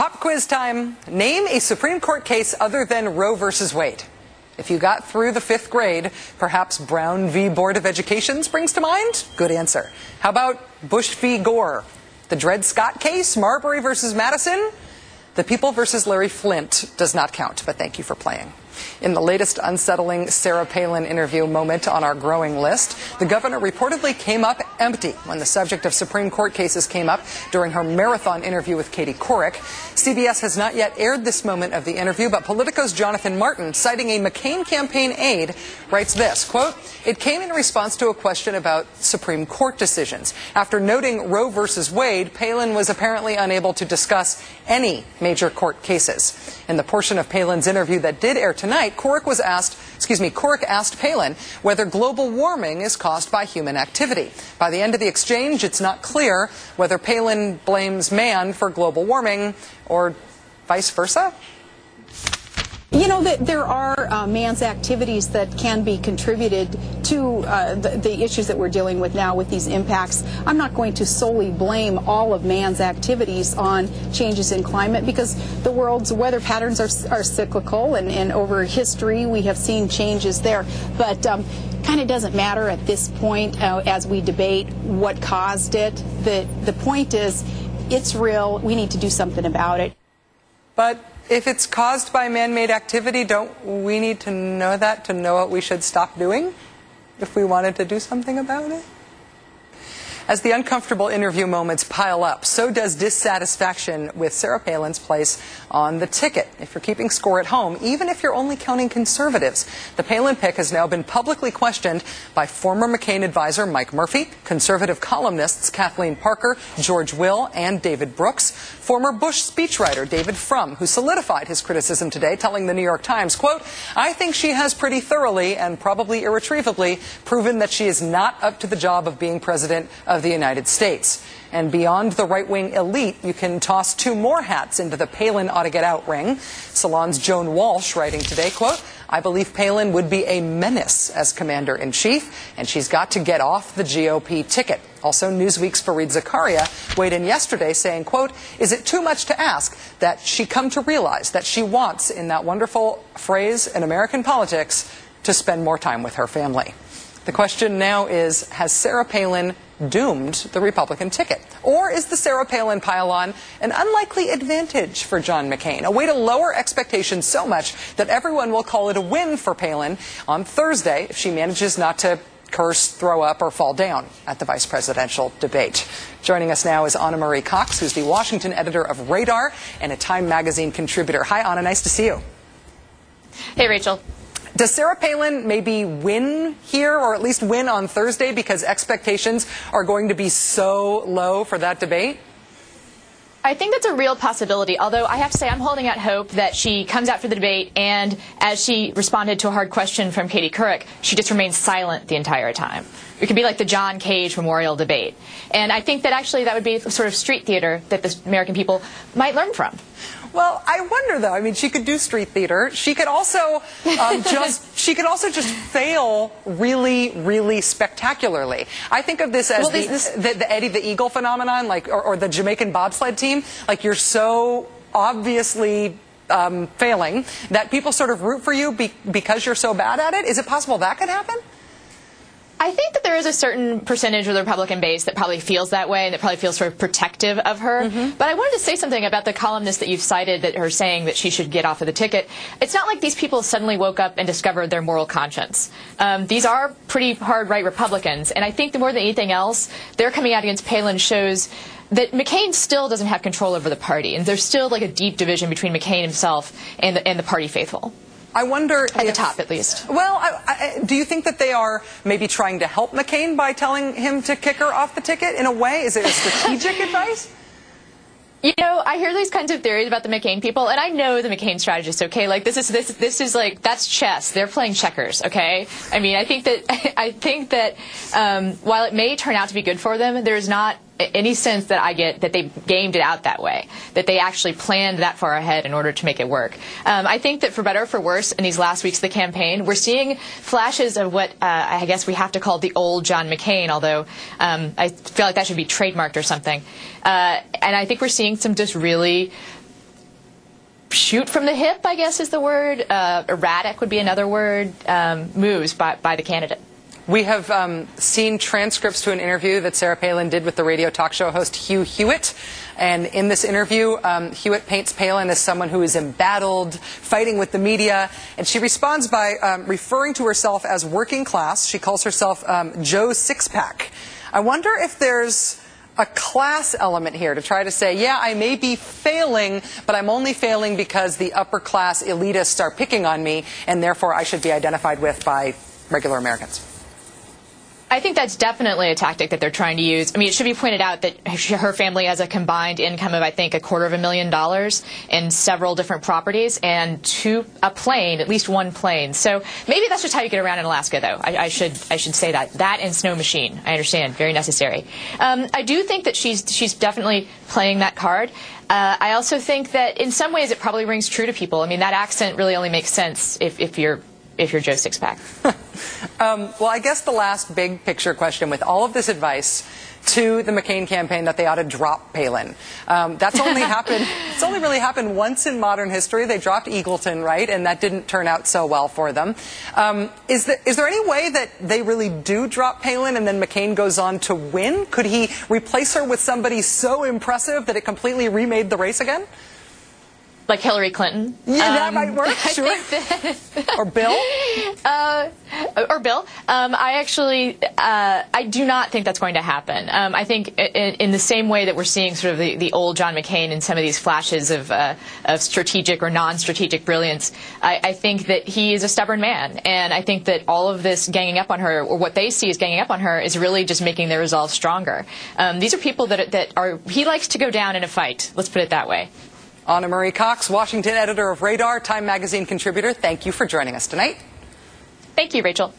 Pop quiz time. Name a Supreme Court case other than Roe versus Wade. If you got through the 5th grade, perhaps Brown v. Board of Education springs to mind? Good answer. How about Bush v. Gore? The Dred Scott case? Marbury versus Madison? The People versus Larry Flynt does not count, but thank you for playing. In the latest unsettling Sarah Palin interview moment on our growing list, the governor reportedly came up empty when the subject of Supreme Court cases came up during her marathon interview with Katie Couric. CBS has not yet aired this moment of the interview, but Politico's Jonathan Martin, citing a McCain campaign aide, writes this, quote, "It came in response to a question about Supreme Court decisions. After noting Roe versus Wade, Palin was apparently unable to discuss any major court cases." In the portion of Palin's interview that did air tonight, Couric asked Palin whether global warming is caused by human activity. By the end of the exchange, it's not clear whether Palin blames man for global warming or vice versa. You know, that there are man's activities that can be contributed to the issues that we're dealing with now with these impacts. I'm not going to solely blame all of man's activities on changes in climate, because the world's weather patterns are cyclical, and over history we have seen changes there. But kind of doesn't matter at this point as we debate what caused it. The point is, it's real. We need to do something about it. But if it's caused by man-made activity, don't we need to know that to know what we should stop doing if we wanted to do something about it? As the uncomfortable interview moments pile up, so does dissatisfaction with Sarah Palin's place on the ticket. If you're keeping score at home, even if you're only counting conservatives, the Palin pick has now been publicly questioned by former McCain advisor Mike Murphy, conservative columnists Kathleen Parker, George Will, and David Brooks, former Bush speechwriter David Frum, who solidified his criticism today, telling the New York Times, quote, "I think she has pretty thoroughly and probably irretrievably proven that she is not up to the job of being president of the United States." And beyond the right-wing elite, you can toss two more hats into the Palin ought-to-get-out ring. Salon's Joan Walsh writing today, quote, "I believe Palin would be a menace as commander-in-chief, and she's got to get off the GOP ticket." Also, Newsweek's Fareed Zakaria weighed in yesterday saying, quote, "Is it too much to ask that she come to realize that she wants, in that wonderful phrase in American politics, to spend more time with her family?" The question now is, has Sarah Palin doomed the Republican ticket? Or is the Sarah Palin pile-on an unlikely advantage for John McCain, a way to lower expectations so much that everyone will call it a win for Palin on Thursday if she manages not to curse, throw up, or fall down at the vice presidential debate? Joining us now is Ana Marie Cox, who's the Washington editor of Radar and a Time magazine contributor. Hi, Ana. Nice to see you. Hey, Rachel. Does Sarah Palin maybe win here, or at least win on Thursday, because expectations are going to be so low for that debate? I think that's a real possibility, although I have to say I'm holding out hope that she comes out for the debate, and as she responded to a hard question from Katie Couric, she just remains silent the entire time. It could be like the John Cage memorial debate. And I think that actually that would be sort of street theater that the American people might learn from. Well, I wonder, though. I mean, she could do street theater. She could also just fail really, really spectacularly. I think of this as the Eddie the Eagle phenomenon, like, or the Jamaican bobsled team. Like, you're so obviously failing that people sort of root for you because you're so bad at it. Is it possible that could happen? I think that there is a certain percentage of the Republican base that probably feels that way and that probably feels sort of protective of her. But I wanted to say something about the columnist that you've cited that are saying that she should get off of the ticket. It's not like these people suddenly woke up and discovered their moral conscience. These are pretty hard right Republicans, and I think that more than anything else, they're coming out against Palin shows that McCain still doesn't have control over the party, and there's still like a deep division between McCain himself and the party faithful. I wonder at the top, at least. Well, do you think that they are maybe trying to help McCain by telling him to kick her off the ticket in a way? Is it a strategic advice? You know, I hear these kinds of theories about the McCain people, and I know the McCain strategists, okay? Like, this is like, that's chess. They're playing checkers, okay? I mean, I think that while it may turn out to be good for them, there's not any sense that I get that they gamed it out that way, that they actually planned that far ahead in order to make it work. I think that for better or for worse, in these last weeks of the campaign, we're seeing flashes of what I guess we have to call the old John McCain, although I feel like that should be trademarked or something. And I think we're seeing some just really shoot from the hip, I guess is the word, erratic would be another word, moves by the candidate. We have seen transcripts to an interview that Sarah Palin did with the radio talk show host Hugh Hewitt. And in this interview, Hewitt paints Palin as someone who is embattled, fighting with the media. And she responds by referring to herself as working class. She calls herself Joe's six-pack. I wonder if there's a class element here to try to say, yeah, I may be failing, but I'm only failing because the upper class elitists are picking on me, and therefore I should be identified with by regular Americans. I think that's definitely a tactic that they're trying to use. I mean, it should be pointed out that her family has a combined income of, I think, $250,000 in several different properties and a plane, at least one plane. So maybe that's just how you get around in Alaska, though. I should say that. That and snow machine, I understand, very necessary. I do think that she's definitely playing that card. I also think that in some ways it probably rings true to people. I mean, that accent really only makes sense if you're Joe Sixpack. Well, I guess the last big picture question with all of this advice to the McCain campaign that they ought to drop Palin. That's only happened. It's only really happened once in modern history. They dropped Eagleton, right? And that didn't turn out so well for them. Is there any way that they really do drop Palin and then McCain goes on to win? Could he replace her with somebody so impressive that it completely remade the race again? Like Hillary Clinton. Yeah, that might work, sure. Or Bill? Or Bill. I do not think that's going to happen. I think in the same way that we're seeing sort of the old John McCain in some of these flashes of strategic or non-strategic brilliance, I think that he is a stubborn man. And I think that all of this ganging up on her, or what they see as ganging up on her, is really just making their resolve stronger. These are people he likes to go down in a fight. Let's put it that way. Ana Marie Cox, Washington editor of Radar, Time magazine contributor, thank you for joining us tonight. Thank you, Rachel.